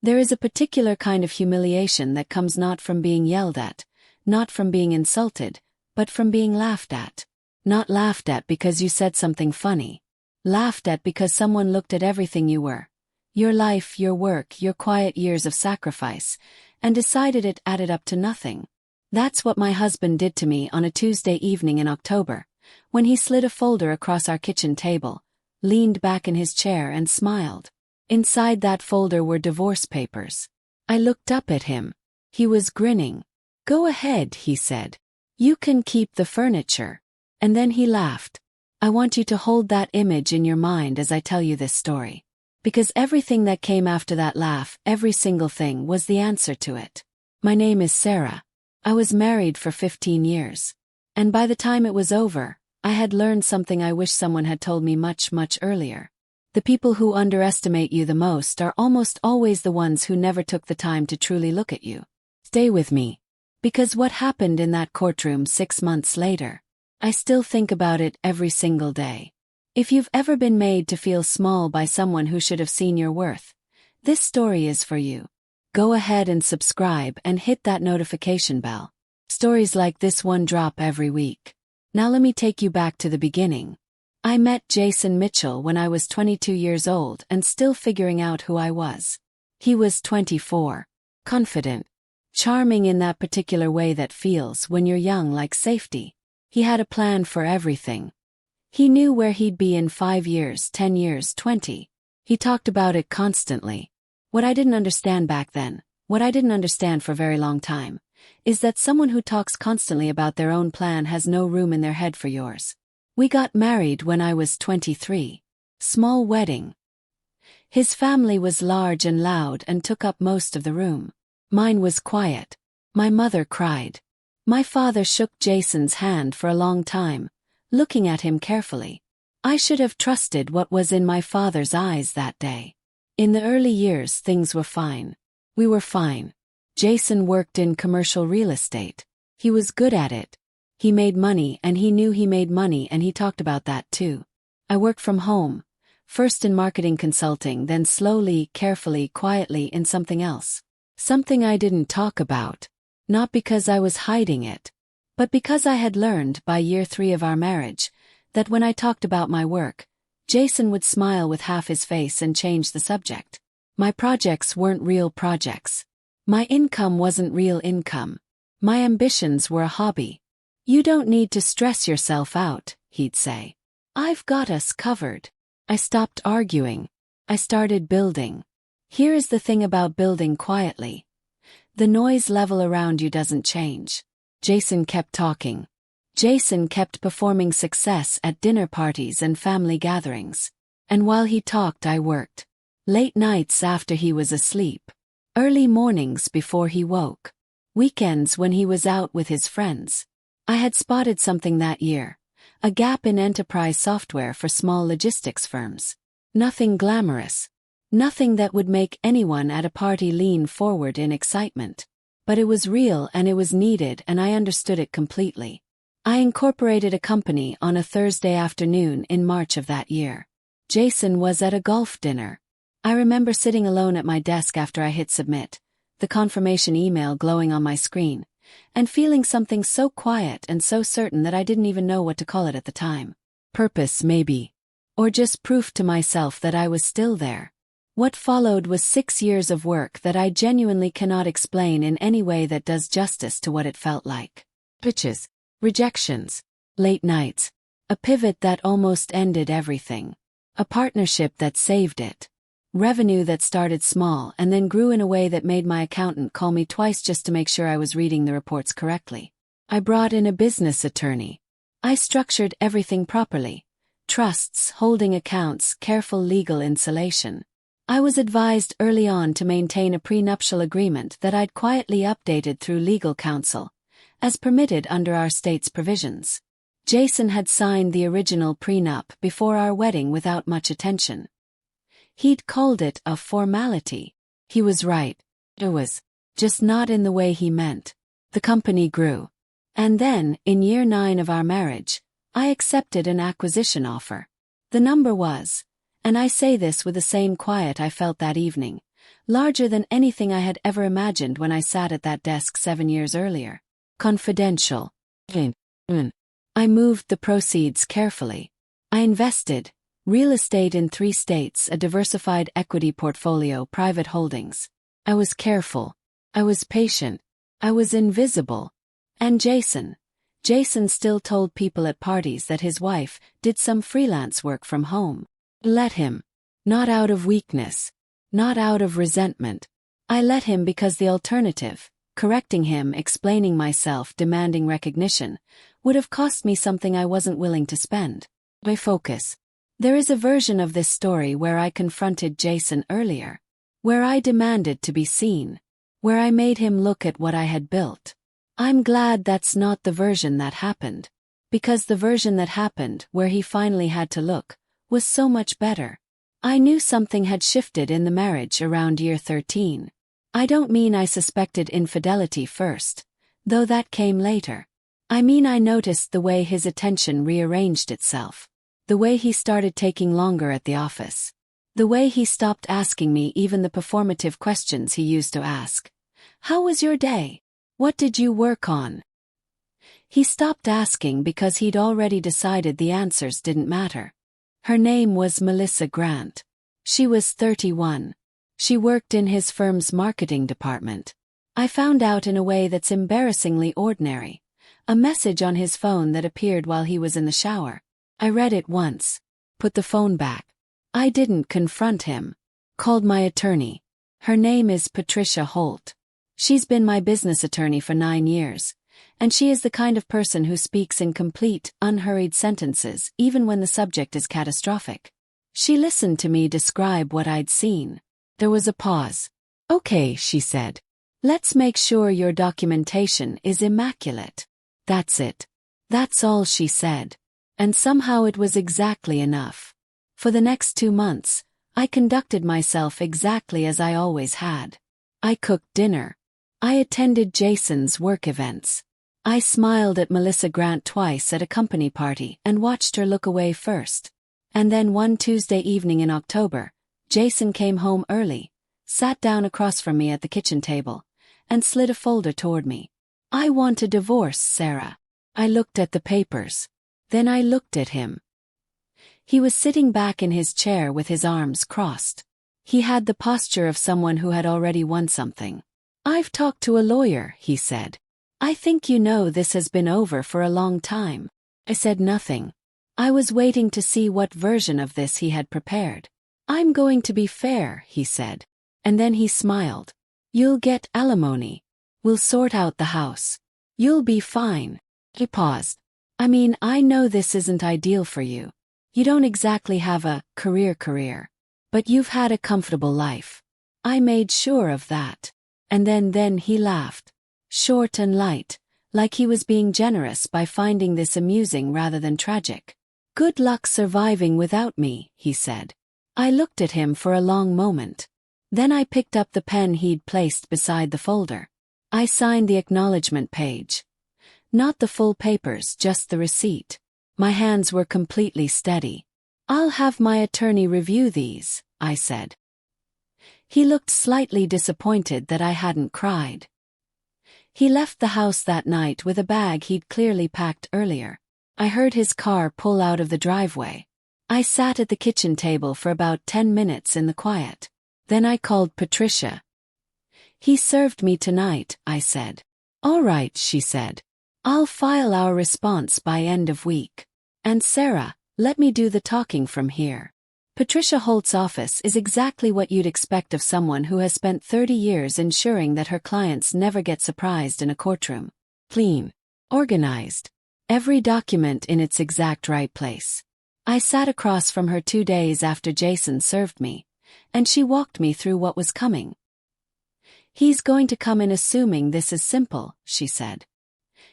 There is a particular kind of humiliation that comes not from being yelled at, not from being insulted, but from being laughed at. Not laughed at because you said something funny. Laughed at because someone looked at everything you were, your life, your work, your quiet years of sacrifice, and decided it added up to nothing. That's what my husband did to me on a Tuesday evening in October, when he slid a folder across our kitchen table, leaned back in his chair and smiled. Inside that folder were divorce papers. I looked up at him. He was grinning. "Go ahead," he said. "You can keep the furniture." And then he laughed. I want you to hold that image in your mind as I tell you this story. Because everything that came after that laugh, every single thing, was the answer to it. My name is Sarah. I was married for 15 years. And by the time it was over, I had learned something I wish someone had told me much, much earlier. The people who underestimate you the most are almost always the ones who never took the time to truly look at you. Stay with me. Because what happened in that courtroom 6 months later, I still think about it every single day. If you've ever been made to feel small by someone who should have seen your worth, this story is for you. Go ahead and subscribe and hit that notification bell. Stories like this one drop every week. Now let me take you back to the beginning. I met Jason Mitchell when I was 22 years old and still figuring out who I was. He was 24. Confident. Charming in that particular way that feels when you're young like safety. He had a plan for everything. He knew where he'd be in 5 years, 10 years, 20. He talked about it constantly. What I didn't understand back then, what I didn't understand for a very long time, is that someone who talks constantly about their own plan has no room in their head for yours. We got married when I was 23. Small wedding. His family was large and loud and took up most of the room. Mine was quiet. My mother cried. My father shook Jason's hand for a long time, looking at him carefully. I should have trusted what was in my father's eyes that day. In the early years, things were fine. We were fine. Jason worked in commercial real estate. He was good at it. He made money and he knew he made money and he talked about that too. I worked from home, first in marketing consulting, then slowly, carefully, quietly in something else. Something I didn't talk about. Not because I was hiding it, but because I had learned by year 3 of our marriage that when I talked about my work, Jason would smile with half his face and change the subject. My projects weren't real projects. My income wasn't real income. My ambitions were a hobby. "You don't need to stress yourself out," he'd say. "I've got us covered." I stopped arguing. I started building. Here is the thing about building quietly. The noise level around you doesn't change. Jason kept talking. Jason kept performing success at dinner parties and family gatherings. And while he talked, I worked. Late nights after he was asleep. Early mornings before he woke. Weekends when he was out with his friends. I had spotted something that year. A gap in enterprise software for small logistics firms. Nothing glamorous. Nothing that would make anyone at a party lean forward in excitement. But it was real and it was needed and I understood it completely. I incorporated a company on a Thursday afternoon in March of that year. Jason was at a golf dinner. I remember sitting alone at my desk after I hit submit, the confirmation email glowing on my screen, and feeling something so quiet and so certain that I didn't even know what to call it at the time. Purpose, maybe. Or just proof to myself that I was still there. What followed was 6 years of work that I genuinely cannot explain in any way that does justice to what it felt like. Pitches, rejections, late nights, a pivot that almost ended everything, a partnership that saved it, revenue that started small and then grew in a way that made my accountant call me twice just to make sure I was reading the reports correctly. I brought in a business attorney. I structured everything properly. Trusts, holding accounts, careful legal insulation. I was advised early on to maintain a prenuptial agreement that I'd quietly updated through legal counsel, as permitted under our state's provisions. Jason had signed the original prenup before our wedding without much attention. He'd called it a formality. He was right. It was. Just not in the way he meant. The company grew. And then, in year 9 of our marriage, I accepted an acquisition offer. The number was, and I say this with the same quiet I felt that evening, larger than anything I had ever imagined when I sat at that desk 7 years earlier. Confidential. I moved the proceeds carefully. I invested real estate in 3 states, a diversified equity portfolio, private holdings. I was careful. I was patient. I was invisible. And Jason still told people at parties that his wife did some freelance work from home. Let him. Not out of weakness. Not out of resentment. I let him because the alternative, correcting him, explaining myself, demanding recognition, would have cost me something I wasn't willing to spend. My focus. There is a version of this story where I confronted Jason earlier, where I demanded to be seen, where I made him look at what I had built. I'm glad that's not the version that happened, because the version that happened, where he finally had to look, was so much better. I knew something had shifted in the marriage around year 13. I don't mean I suspected infidelity first, though that came later. I mean I noticed the way his attention rearranged itself, the way he started taking longer at the office, the way he stopped asking me even the performative questions he used to ask. How was your day? What did you work on? He stopped asking because he'd already decided the answers didn't matter. Her name was Melissa Grant. She was 31. She worked in his firm's marketing department. I found out in a way that's embarrassingly ordinary. A message on his phone that appeared while he was in the shower. I read it once. Put the phone back. I didn't confront him. Called my attorney. Her name is Patricia Holt. She's been my business attorney for 9 years. And she is the kind of person who speaks in complete, unhurried sentences even when the subject is catastrophic. She listened to me describe what I'd seen. There was a pause. Okay, she said. Let's make sure your documentation is immaculate. That's it. That's all she said. And somehow it was exactly enough. For the next 2 months, I conducted myself exactly as I always had. I cooked dinner. I attended Jason's work events. I smiled at Melissa Grant twice at a company party and watched her look away first. And then one Tuesday evening in October, Jason came home early, sat down across from me at the kitchen table, and slid a folder toward me. I want a divorce, Sarah. I looked at the papers. Then I looked at him. He was sitting back in his chair with his arms crossed. He had the posture of someone who had already won something. I've talked to a lawyer, he said. I think you know this has been over for a long time. I said nothing. I was waiting to see what version of this he had prepared. I'm going to be fair, he said. And then he smiled. You'll get alimony. We'll sort out the house. You'll be fine. He paused. I mean, I know this isn't ideal for you. You don't exactly have a career. But you've had a comfortable life. I made sure of that. And then he laughed. Short and light, like he was being generous by finding this amusing rather than tragic. Good luck surviving without me, he said. I looked at him for a long moment. Then I picked up the pen he'd placed beside the folder. I signed the acknowledgement page. Not the full papers, just the receipt. My hands were completely steady. I'll have my attorney review these, I said. He looked slightly disappointed that I hadn't cried. He left the house that night with a bag he'd clearly packed earlier. I heard his car pull out of the driveway. I sat at the kitchen table for about 10 minutes in the quiet. Then I called Patricia. He served me tonight, I said. All right, she said. I'll file our response by end of week. And Sarah, let me do the talking from here. Patricia Holt's office is exactly what you'd expect of someone who has spent 30 years ensuring that her clients never get surprised in a courtroom. Clean. Organized. Every document in its exact right place. I sat across from her 2 days after Jason served me, and she walked me through what was coming. He's going to come in assuming this is simple, she said.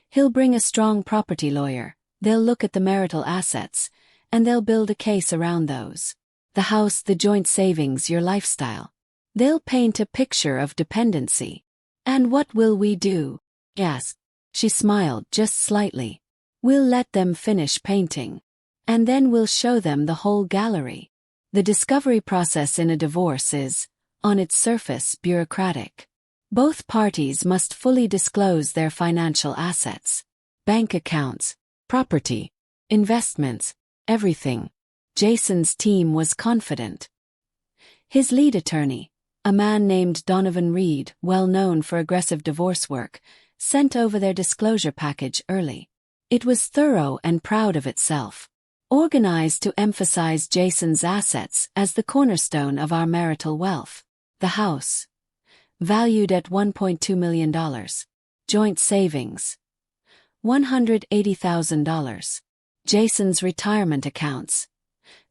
He'll bring a strong property lawyer, they'll look at the marital assets, and they'll build a case around those. The house, the joint savings, your lifestyle. They'll paint a picture of dependency. And what will we do? Yes. She smiled just slightly. We'll let them finish painting. And then we'll show them the whole gallery. The discovery process in a divorce is, on its surface bureaucratic. Both parties must fully disclose their financial assets. Bank accounts, property, investments, everything. Jason's team was confident. His lead attorney, a man named Donovan Reed, well known for aggressive divorce work, sent over their disclosure package early. It was thorough and proud of itself, organized to emphasize Jason's assets as the cornerstone of our marital wealth. The house, valued at $1.2 million. Joint savings, $180,000. Jason's retirement accounts,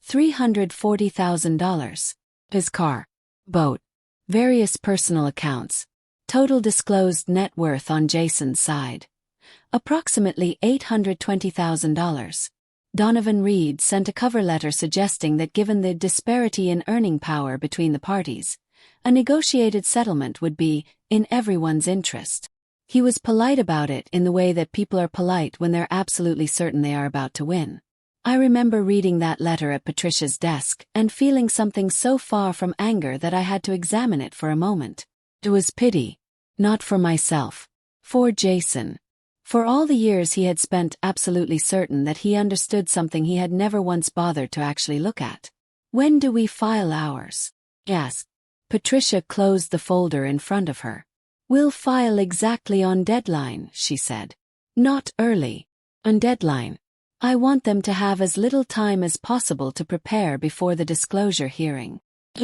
$340,000. His car, boat, various personal accounts. Total disclosed net worth on Jason's side, approximately $820,000. Donovan Reed sent a cover letter suggesting that given the disparity in earning power between the parties, a negotiated settlement would be in everyone's interest. He was polite about it in the way that people are polite when they're absolutely certain they are about to win. I remember reading that letter at Patricia's desk and feeling something so far from anger that I had to examine it for a moment. It was pity, not for myself, for Jason. For all the years he had spent absolutely certain that he understood something he had never once bothered to actually look at. When do we file ours? Yes. Patricia closed the folder in front of her. We'll file exactly on deadline, she said. Not early. On deadline. I want them to have as little time as possible to prepare before the disclosure hearing.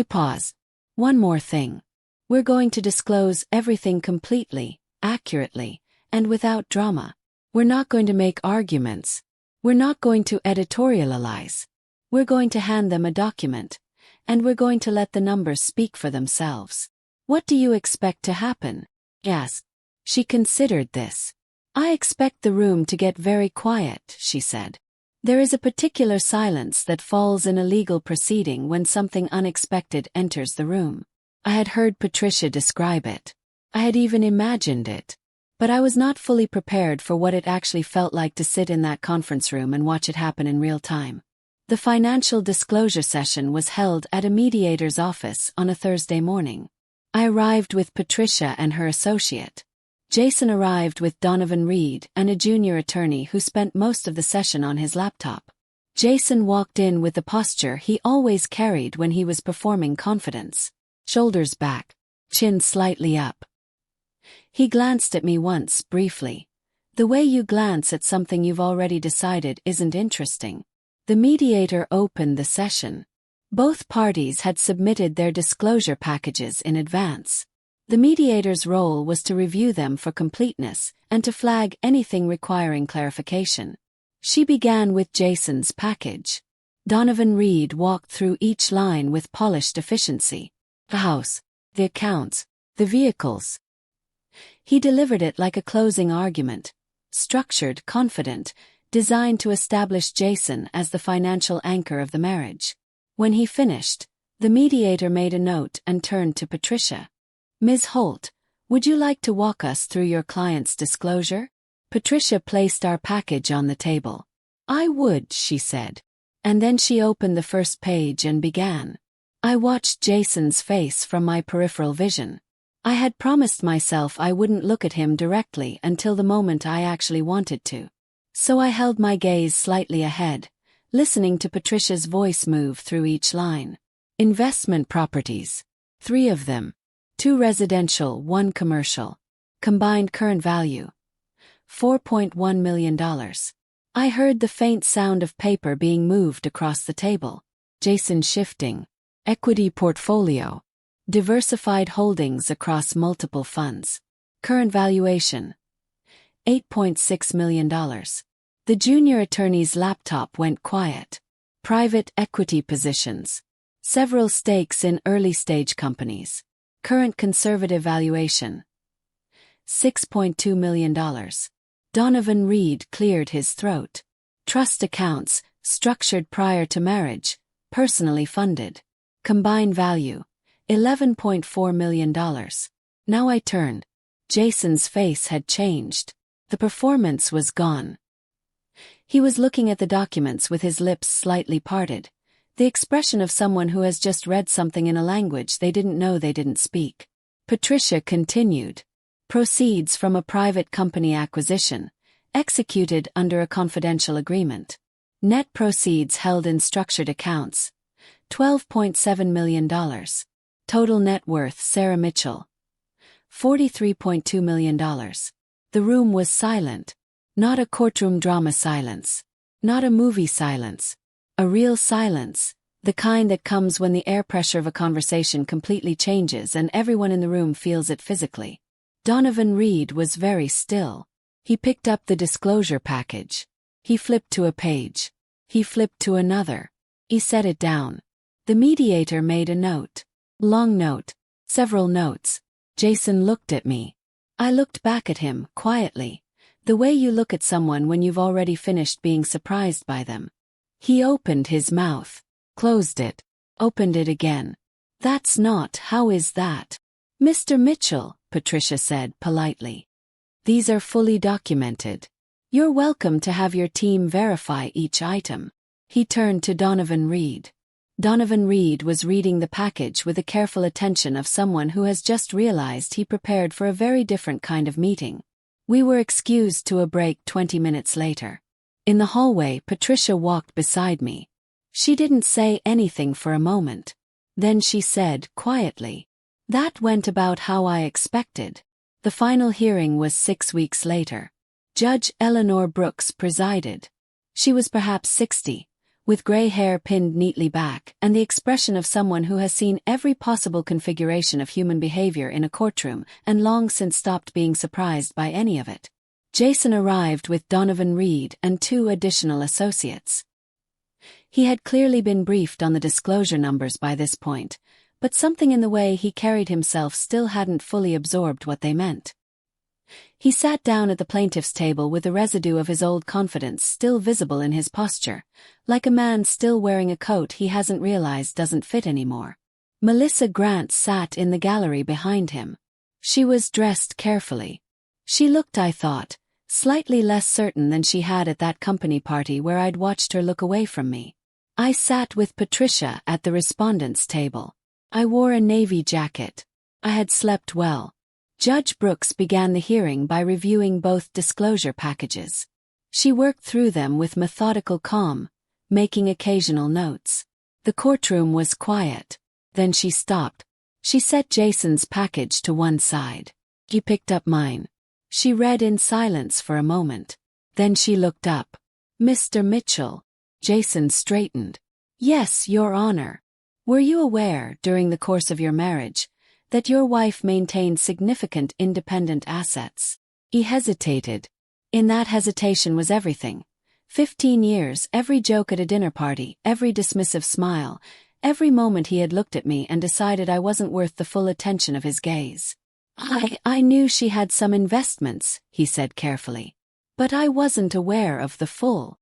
Pause. One more thing. We're going to disclose everything completely, accurately, and without drama. We're not going to make arguments. We're not going to editorialize. We're going to hand them a document, and we're going to let the numbers speak for themselves. What do you expect to happen? Yes. She considered this. I expect the room to get very quiet, she said. There is a particular silence that falls in a legal proceeding when something unexpected enters the room. I had heard Patricia describe it. I had even imagined it. But I was not fully prepared for what it actually felt like to sit in that conference room and watch it happen in real time. The financial disclosure session was held at a mediator's office on a Thursday morning. I arrived with Patricia and her associate. Jason arrived with Donovan Reed and a junior attorney who spent most of the session on his laptop. Jason walked in with the posture he always carried when he was performing confidence. Shoulders back, chin slightly up. He glanced at me once, briefly. The way you glance at something you've already decided isn't interesting. The mediator opened the session. Both parties had submitted their disclosure packages in advance. The mediator's role was to review them for completeness and to flag anything requiring clarification. She began with Jason's package. Donovan Reed walked through each line with polished efficiency. The house, the accounts, the vehicles. He delivered it like a closing argument, structured, confident, designed to establish Jason as the financial anchor of the marriage. When he finished, the mediator made a note and turned to Patricia. Ms. Holt, would you like to walk us through your client's disclosure? Patricia placed our package on the table. I would, she said. And then she opened the first page and began. I watched Jason's face from my peripheral vision. I had promised myself I wouldn't look at him directly until the moment I actually wanted to. So I held my gaze slightly ahead, listening to Patricia's voice move through each line. Investment properties. 3 of them. 2 residential, 1 commercial. Combined current value, $4.1 million. I heard the faint sound of paper being moved across the table. Jason shifting. Equity portfolio. Diversified holdings across multiple funds. Current valuation, $8.6 million. The junior attorney's laptop went quiet. Private equity positions. Several stakes in early-stage companies. Current conservative valuation, $6.2 million. Donovan Reed cleared his throat. Trust accounts, structured prior to marriage, personally funded. Combined value, $11.4 million. Now I turned. Jason's face had changed. The performance was gone. He was looking at the documents with his lips slightly parted, The expression of someone who has just read something in a language they didn't know they didn't speak. Patricia continued. Proceeds from a private company acquisition, executed under a confidential agreement. Net proceeds held in structured accounts. $12.7 million. Total net worth Sarah Mitchell. $43.2 million. The room was silent. Not a courtroom drama silence. Not a movie silence. A real silence, the kind that comes when the air pressure of a conversation completely changes and everyone in the room feels it physically. Donovan Reed was very still. He picked up the disclosure package. He flipped to a page. He flipped to another. He set it down. The mediator made a note. Long note. Several notes. Jason looked at me. I looked back at him, quietly. The way you look at someone when you've already finished being surprised by them. He opened his mouth. Closed it. Opened it again. That's not, how is that? Mr. Mitchell, Patricia said politely. These are fully documented. You're welcome to have your team verify each item. He turned to Donovan Reed. Donovan Reed was reading the package with the careful attention of someone who has just realized he prepared for a very different kind of meeting. We were excused to a break 20 minutes later. In the hallway, Patricia walked beside me. She didn't say anything for a moment. Then she said, quietly, "That went about how I expected." The final hearing was 6 weeks later. Judge Eleanor Brooks presided. She was perhaps 60, with gray hair pinned neatly back and the expression of someone who has seen every possible configuration of human behavior in a courtroom and long since stopped being surprised by any of it. Jason arrived with Donovan Reed and 2 additional associates. He had clearly been briefed on the disclosure numbers by this point, but something in the way he carried himself still hadn't fully absorbed what they meant. He sat down at the plaintiff's table with the residue of his old confidence still visible in his posture, like a man still wearing a coat he hasn't realized doesn't fit anymore. Melissa Grant sat in the gallery behind him. She was dressed carefully. She looked, I thought, slightly less certain than she had at that company party where I'd watched her look away from me. I sat with Patricia at the respondents' table. I wore a navy jacket. I had slept well. Judge Brooks began the hearing by reviewing both disclosure packages. She worked through them with methodical calm, making occasional notes. The courtroom was quiet. Then she stopped. She set Jason's package to one side. He picked up mine. She read in silence for a moment. Then she looked up. "Mr. Mitchell." Jason straightened. "Yes, Your Honor. Were you aware, during the course of your marriage, that your wife maintained significant independent assets?" He hesitated. In that hesitation was everything. 15 years, every joke at a dinner party, every dismissive smile, every moment he had looked at me and decided I wasn't worth the full attention of his gaze. I knew she had some investments," he said carefully. "But I wasn't aware of the full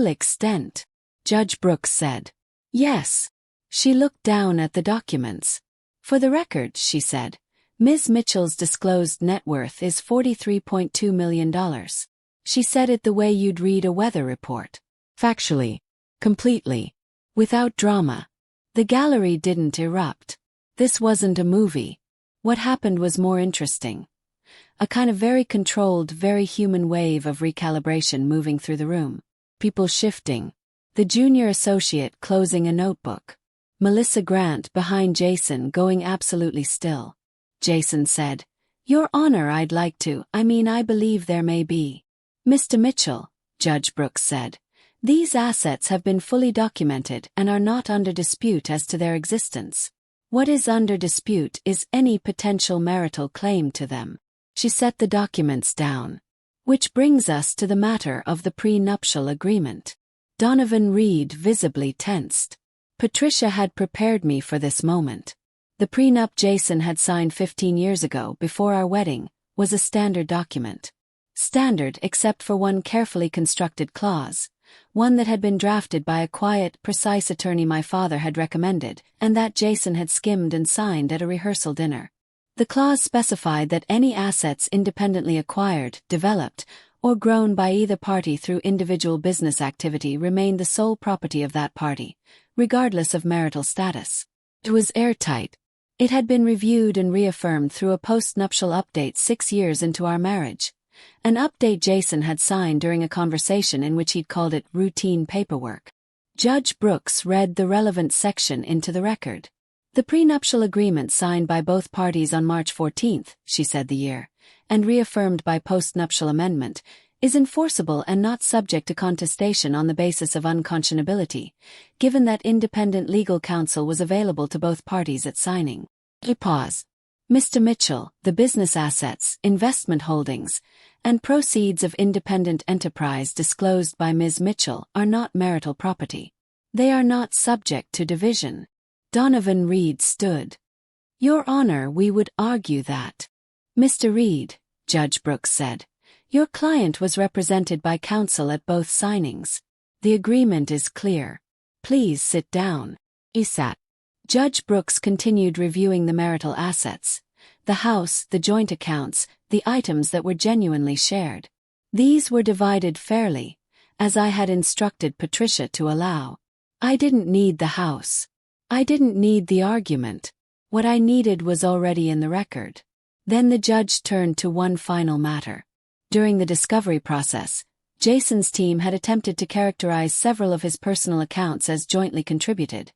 extent," Judge Brooks said. "Yes." She looked down at the documents. "For the record," she said, "Ms. Mitchell's disclosed net worth is $43.2 million. She said it the way you'd read a weather report. Factually. Completely. Without drama." The gallery didn't erupt. This wasn't a movie. What happened was more interesting. A kind of very controlled, very human wave of recalibration moving through the room. People shifting. The junior associate closing a notebook. Melissa Grant behind Jason going absolutely still. Jason said, "Your Honor, I believe there may be." "Mr. Mitchell," Judge Brooks said, "these assets have been fully documented and are not under dispute as to their existence. What is under dispute is any potential marital claim to them." She set the documents down. "Which brings us to the matter of the prenuptial agreement." Donovan Reed visibly tensed. Patricia had prepared me for this moment. The prenup Jason had signed 15 years ago, before our wedding, was a standard document. Standard except for one carefully constructed clause, one that had been drafted by a quiet, precise attorney my father had recommended, and that Jason had skimmed and signed at a rehearsal dinner. The clause specified that any assets independently acquired, developed, or grown by either party through individual business activity remained the sole property of that party, regardless of marital status. It was airtight. It had been reviewed and reaffirmed through a post-nuptial update 6 years into our marriage. An update Jason had signed during a conversation in which he'd called it routine paperwork. Judge Brooks read the relevant section into the record. The prenuptial agreement signed by both parties on March 14, she said the year, and reaffirmed by post-nuptial amendment, is enforceable and not subject to contestation on the basis of unconscionability, given that independent legal counsel was available to both parties at signing. A pause. Mr. Mitchell, the business assets, investment holdings, and proceeds of independent enterprise disclosed by Ms. Mitchell are not marital property. They are not subject to division. Donovan Reed stood. Your Honor, we would argue that. Mr. Reed, Judge Brooks said, your client was represented by counsel at both signings. The agreement is clear. Please sit down. He sat. Judge Brooks continued reviewing the marital assets, the house, the joint accounts, the items that were genuinely shared. These were divided fairly, as I had instructed Patricia to allow. I didn't need the house. I didn't need the argument. What I needed was already in the record. Then the judge turned to one final matter. During the discovery process, Jason's team had attempted to characterize several of his personal accounts as jointly contributed,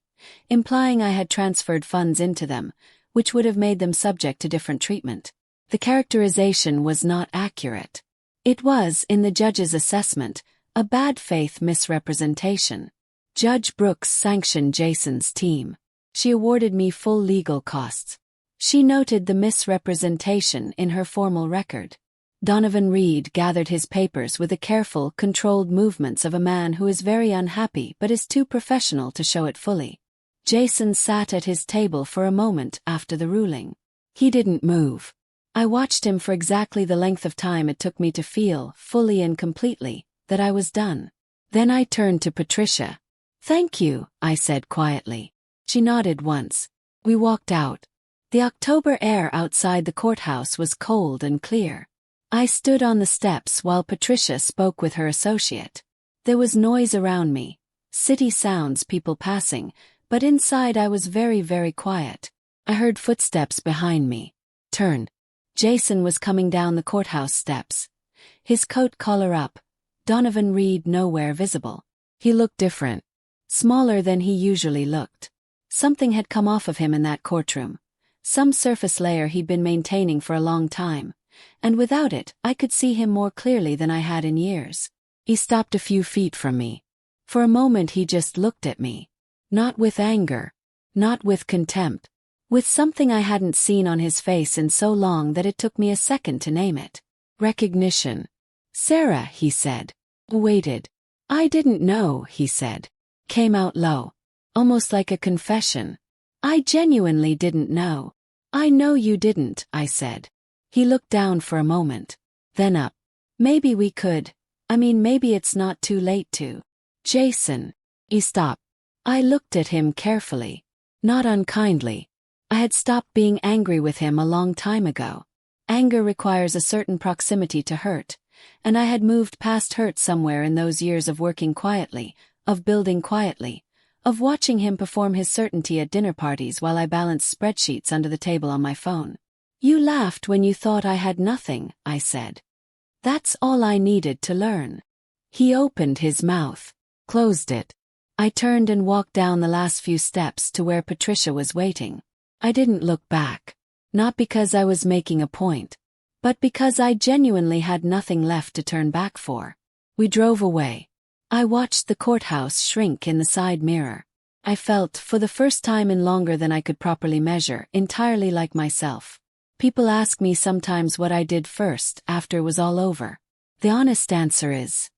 implying I had transferred funds into them, which would have made them subject to different treatment. The characterization was not accurate. It was, in the judge's assessment, a bad faith misrepresentation. Judge Brooks sanctioned Jason's team. She awarded me full legal costs. She noted the misrepresentation in her formal record. Donovan Reed gathered his papers with the careful, controlled movements of a man who is very unhappy but is too professional to show it fully. Jason sat at his table for a moment after the ruling. He didn't move. I watched him for exactly the length of time it took me to feel, fully and completely, that I was done. Then I turned to Patricia. Thank you, I said quietly. She nodded once. We walked out. The October air outside the courthouse was cold and clear. I stood on the steps while Patricia spoke with her associate. There was noise around me, city sounds, people passing, but inside I was very, very quiet. I heard footsteps behind me. Turn. Jason was coming down the courthouse steps. His coat collar up, Donovan Reed nowhere visible. He looked different. Smaller than he usually looked. Something had come off of him in that courtroom. Some surface layer he'd been maintaining for a long time. And without it, I could see him more clearly than I had in years. He stopped a few feet from me. For a moment he just looked at me. Not with anger. Not with contempt. With something I hadn't seen on his face in so long that it took me a second to name it. Recognition. Sarah, he said. Waited. I didn't know, he said. Came out low. Almost like a confession. I genuinely didn't know. I know you didn't, I said. He looked down for a moment. Then up. Maybe we could. Maybe it's not too late to. Jason. He stopped. I looked at him carefully. Not unkindly. I had stopped being angry with him a long time ago. Anger requires a certain proximity to hurt, and I had moved past hurt somewhere in those years of working quietly, of building quietly, of watching him perform his certainty at dinner parties while I balanced spreadsheets under the table on my phone. You laughed when you thought I had nothing, I said. That's all I needed to learn. He opened his mouth, closed it. I turned and walked down the last few steps to where Patricia was waiting. I didn't look back. Not because I was making a point, but because I genuinely had nothing left to turn back for. We drove away. I watched the courthouse shrink in the side mirror. I felt, for the first time in longer than I could properly measure, entirely like myself. People ask me sometimes what I did first after it was all over. The honest answer is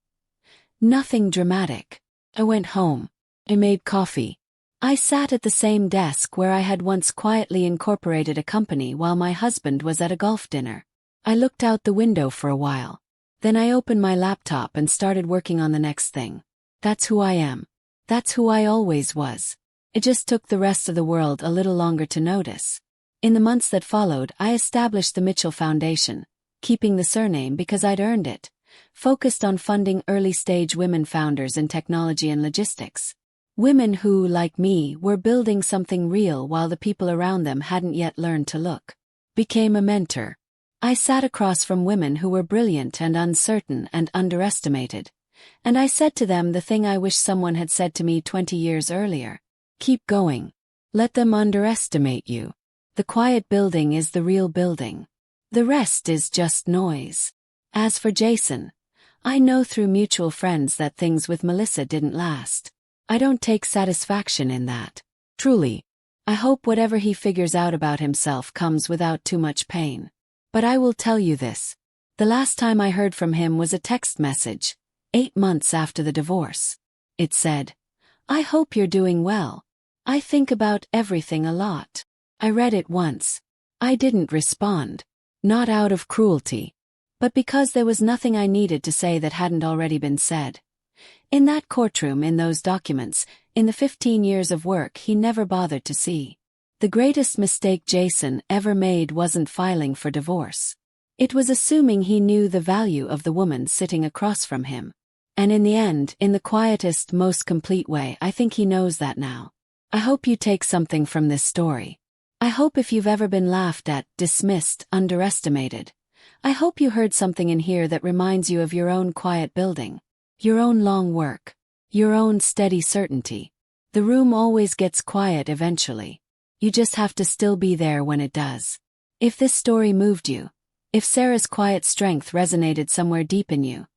nothing dramatic. I went home. I made coffee. I sat at the same desk where I had once quietly incorporated a company while my husband was at a golf dinner. I looked out the window for a while. Then I opened my laptop and started working on the next thing. That's who I am. That's who I always was. It just took the rest of the world a little longer to notice. In the months that followed, I established the Mitchell Foundation, keeping the surname because I'd earned it, focused on funding early-stage women founders in technology and logistics. Women who, like me, were building something real while the people around them hadn't yet learned to look. Became a mentor. I sat across from women who were brilliant and uncertain and underestimated. And I said to them the thing I wish someone had said to me 20 years earlier. Keep going. Let them underestimate you. The quiet building is the real building. The rest is just noise. As for Jason, I know through mutual friends that things with Melissa didn't last. I don't take satisfaction in that. Truly. I hope whatever he figures out about himself comes without too much pain. But I will tell you this. The last time I heard from him was a text message, 8 months after the divorce. It said, "I hope you're doing well. I think about everything a lot." I read it once. I didn't respond. Not out of cruelty. But because there was nothing I needed to say that hadn't already been said. In that courtroom, in those documents, in the 15 years of work he never bothered to see. The greatest mistake Jason ever made wasn't filing for divorce. It was assuming he knew the value of the woman sitting across from him. And in the end, in the quietest, most complete way, I think he knows that now. I hope you take something from this story. I hope if you've ever been laughed at, dismissed, underestimated, I hope you heard something in here that reminds you of your own quiet building, your own long work, your own steady certainty. The room always gets quiet eventually. You just have to still be there when it does. If this story moved you, if Sarah's quiet strength resonated somewhere deep in you,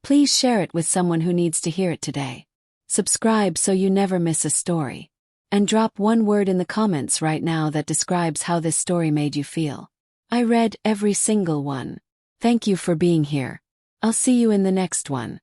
please share it with someone who needs to hear it today. Subscribe so you never miss a story. And drop one word in the comments right now that describes how this story made you feel. I read every single one. Thank you for being here. I'll see you in the next one.